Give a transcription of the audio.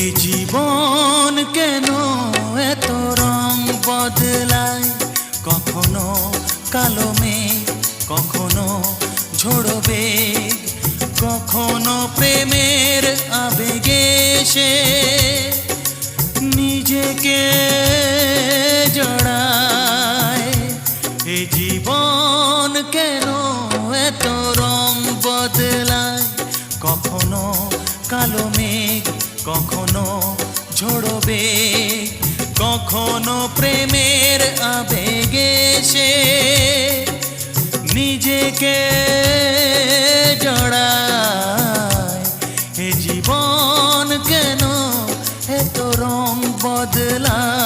এ জীবন কেন এত রং বদলায়, কখনো কালো মেঘ, কখনো ঝোড়ো বেগ, কখনো প্রেমের আবেগে সে নিজেকে জড়ায়। এ জীবন কেন এত রং বদলায়, কখনো কালো মেঘ, কখনো ঝোড়ো বেগ, কখনো প্রেমের আবেগে সে নিজেকে জড়ায়। এ জীবন কেন এত রং বদলায়।